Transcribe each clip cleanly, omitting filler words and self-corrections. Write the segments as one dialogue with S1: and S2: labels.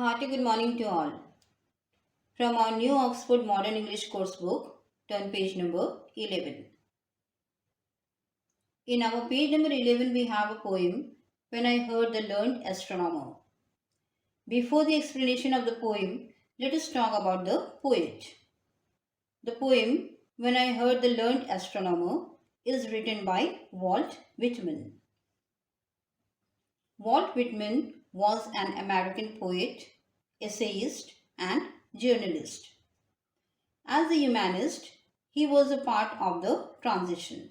S1: hearty good morning to all. From our new Oxford Modern English course book, turn page number 11. In our page number 11, we have a poem, When I Heard the Learned Astronomer. Before the explanation of the poem, let us talk about the poet. The poem, When I Heard the Learned Astronomer, is written by Walt Whitman. Walt Whitman was an American poet, essayist, and journalist. As a humanist, he was a part of the transition.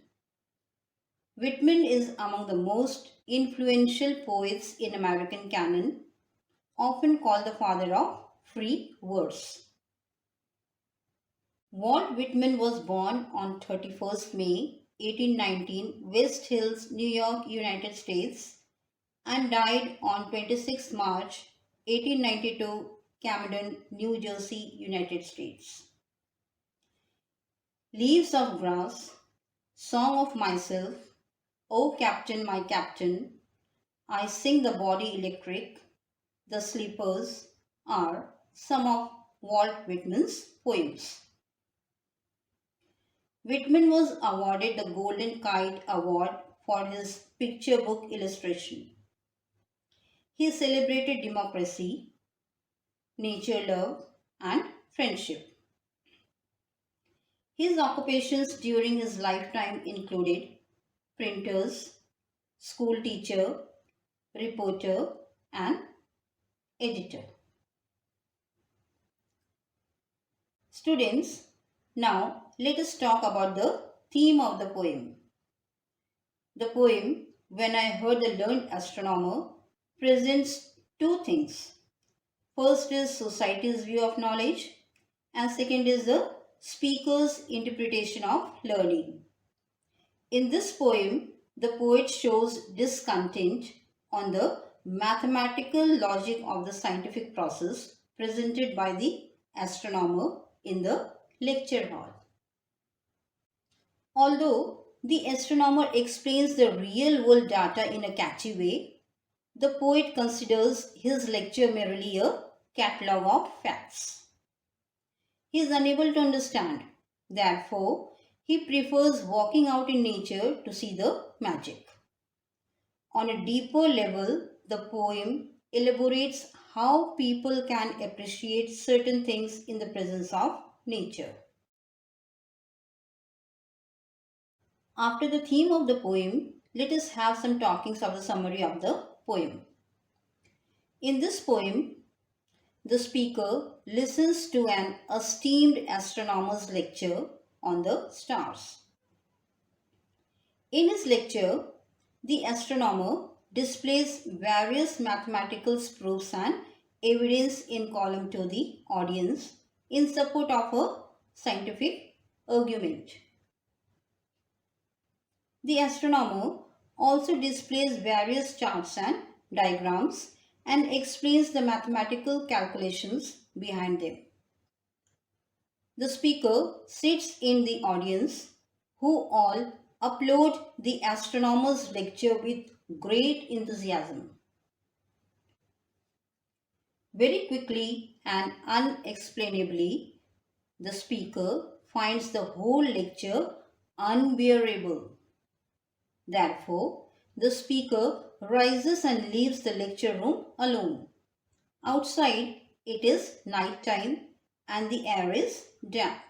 S1: Whitman is among the most influential poets in American canon, often called the father of free verse. Walt Whitman was born on 31st May 1819, West Hills, New York, United States, and died on 26 March 1892, Camden, New Jersey, United States. Leaves of Grass, Song of Myself, O Captain, My Captain, I Sing the Body Electric, The Sleepers are some of Walt Whitman's poems. Whitman was awarded the Golden Kite Award for his picture book illustration. He celebrated democracy, nature love, and friendship. His occupations during his lifetime included printers, school teacher, reporter, and editor. Students, now let us talk about the theme of the poem. The poem, When I Heard the Learned Astronomer, presents two things. First is society's view of knowledge, and second is the speaker's interpretation of learning. In this poem, the poet shows discontent on the mathematical logic of the scientific process presented by the astronomer in the lecture hall. Although the astronomer explains the real world data in a catchy way, the poet considers his lecture merely a catalogue of facts. He is unable to understand. Therefore, he prefers walking out in nature to see the magic. On a deeper level, the poem elaborates how people can appreciate certain things in the presence of nature. After the theme of the poem, let us have some talkings of the summary of the poem. In this poem, the speaker listens to an esteemed astronomer's lecture on the stars. In his lecture, the astronomer displays various mathematical proofs and evidence in column to the audience in support of a scientific argument. The astronomer also displays various charts and diagrams and explains the mathematical calculations behind them. The speaker sits in the audience, who all applaud the astronomer's lecture with great enthusiasm. Very quickly and unexplainably, the speaker finds the whole lecture unbearable. Therefore, the speaker rises and leaves the lecture room alone. Outside, it is night time and the air is damp.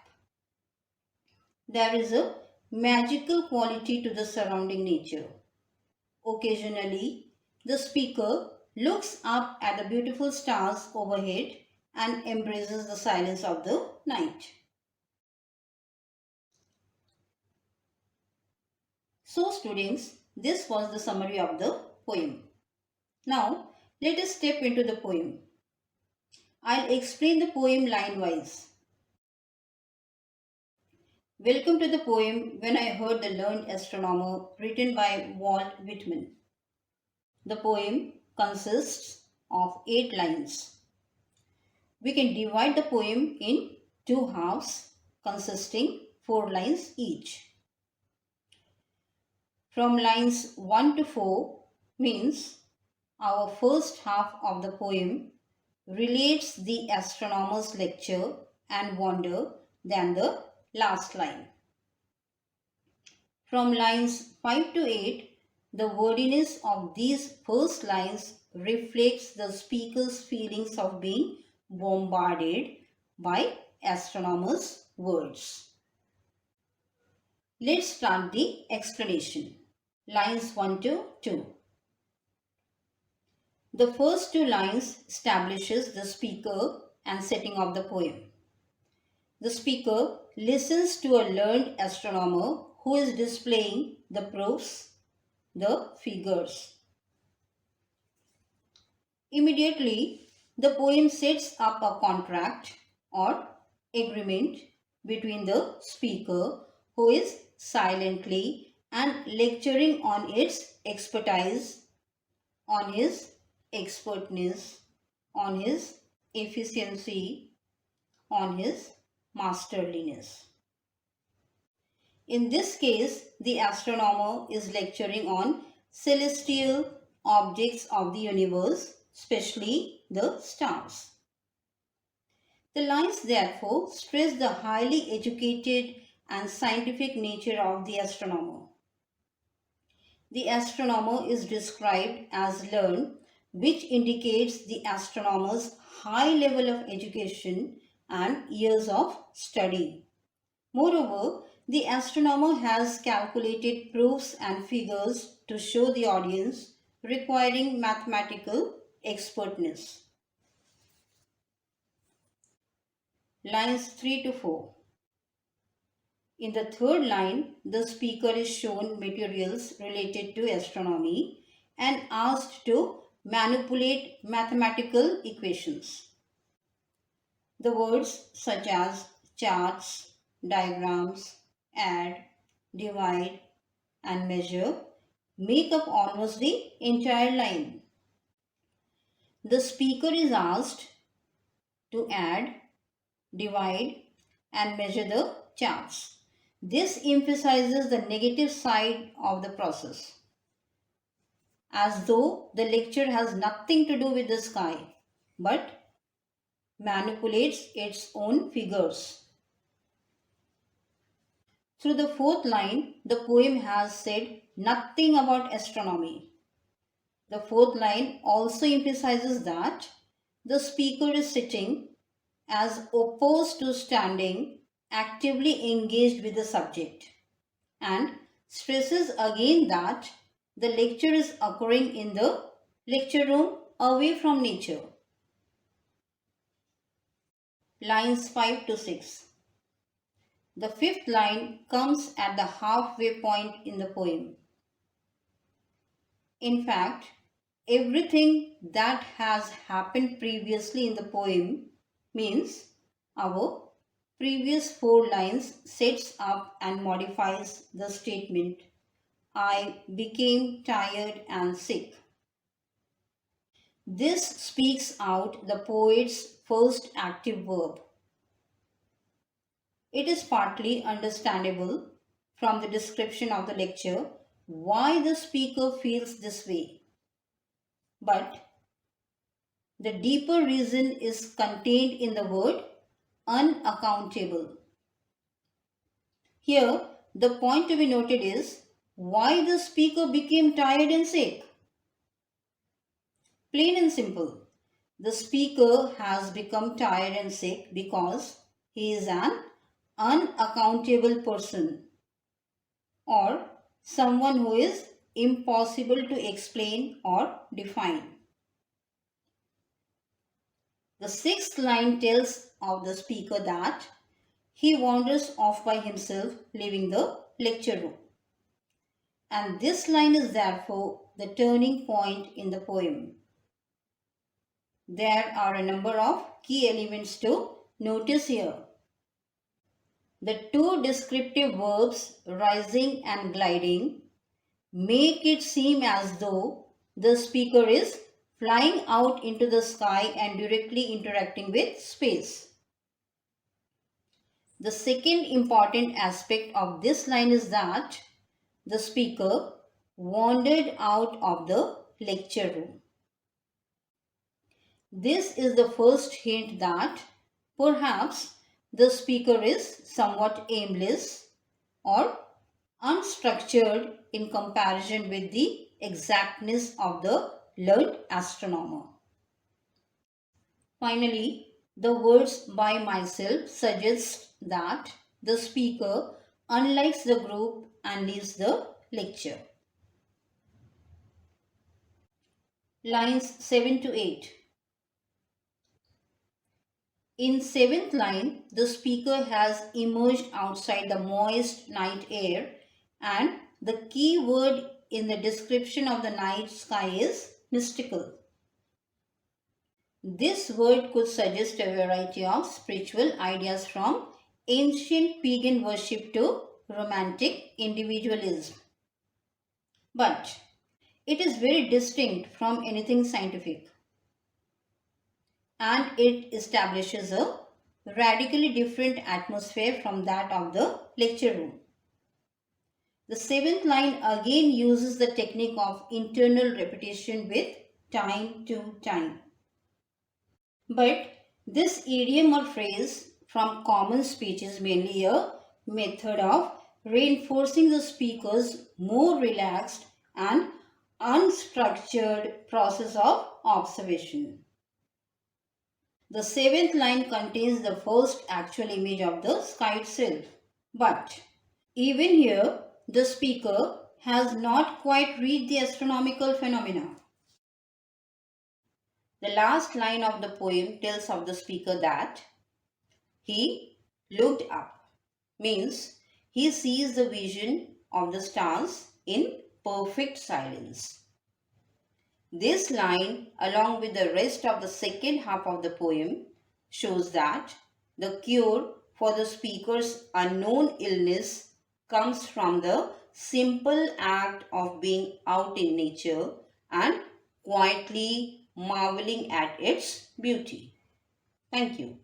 S1: There is a magical quality to the surrounding nature. Occasionally, the speaker looks up at the beautiful stars overhead and embraces the silence of the night. So students, this was the summary of the poem. Now, let us step into the poem. I'll explain the poem line-wise. Welcome to the poem When I Heard the Learned Astronomer, written by Walt Whitman. The poem consists of 8 lines. We can divide the poem in 2 halves consisting 4 lines each. From lines 1 to 4 means our first half of the poem relates the astronomer's lecture and wonder than the last line. From lines 5 to 8, the wordiness of these first lines reflects the speaker's feelings of being bombarded by astronomers' words. Let's start the explanation. Lines 1 to 2. The first two lines establishes the speaker and setting of the poem. The speaker listens to a learned astronomer who is displaying the proofs, the figures. Immediately, the poem sets up a contract or agreement between the speaker, who is silently and lecturing on its expertise, on his expertness, on his efficiency, on his masterliness. In this case, the astronomer is lecturing on celestial objects of the universe, especially the stars. The lines therefore stress the highly educated and scientific nature of the astronomer. The astronomer is described as learned, which indicates the astronomer's high level of education and years of study. Moreover, the astronomer has calculated proofs and figures to show the audience, requiring mathematical expertness. Lines 3 to 4. In the third line, the speaker is shown materials related to astronomy and asked to manipulate mathematical equations. The words such as charts, diagrams, add, divide, and measure make up almost the entire line. The speaker is asked to add, divide, and measure the charts. This emphasizes the negative side of the process, as though the lecture has nothing to do with the sky, but manipulates its own figures. Through the fourth line, the poem has said nothing about astronomy. The fourth line also emphasizes that the speaker is sitting as opposed to standing, actively engaged with the subject, and stresses again that the lecture is occurring in the lecture room away from nature. Lines 5 to 6. The fifth line comes at the halfway point in the poem. In fact, everything that has happened previously in the poem means our previous four lines sets up and modifies the statement, I became tired and sick. This speaks out the poet's first active verb. It is partly understandable from the description of the lecture why the speaker feels this way. But the deeper reason is contained in the word unaccountable. Here, the point to be noted is why the speaker became tired and sick. Plain and simple, the speaker has become tired and sick because he is an unaccountable person, or someone who is impossible to explain or define. The sixth line tells of the speaker that he wanders off by himself, leaving the lecture room. And this line is therefore the turning point in the poem. There are a number of key elements to notice here. The two descriptive verbs rising and gliding make it seem as though the speaker is flying out into the sky and directly interacting with space. The second important aspect of this line is that the speaker wandered out of the lecture room. This is the first hint that perhaps the speaker is somewhat aimless or unstructured in comparison with the exactness of the learned astronomer. Finally, the words by myself suggest that the speaker unlikes the group and leaves the lecture. Lines 7 to 8. In 7th line, the speaker has emerged outside the moist night air, and the key word in the description of the night sky is mystical. This word could suggest a variety of spiritual ideas from ancient pagan worship to romantic individualism. But it is very distinct from anything scientific, and it establishes a radically different atmosphere from that of the lecture room. The 7th line again uses the technique of internal repetition with time to time. But this idiom or phrase from common speech is mainly a method of reinforcing the speaker's more relaxed and unstructured process of observation. The 7th line contains the first actual image of the sky itself. But even here, the speaker has not quite read the astronomical phenomena. The last line of the poem tells of the speaker that he looked up, means he sees the vision of the stars in perfect silence. This line, along with the rest of the second half of the poem, shows that the cure for the speaker's unknown illness comes from the simple act of being out in nature and quietly marveling at its beauty. Thank you.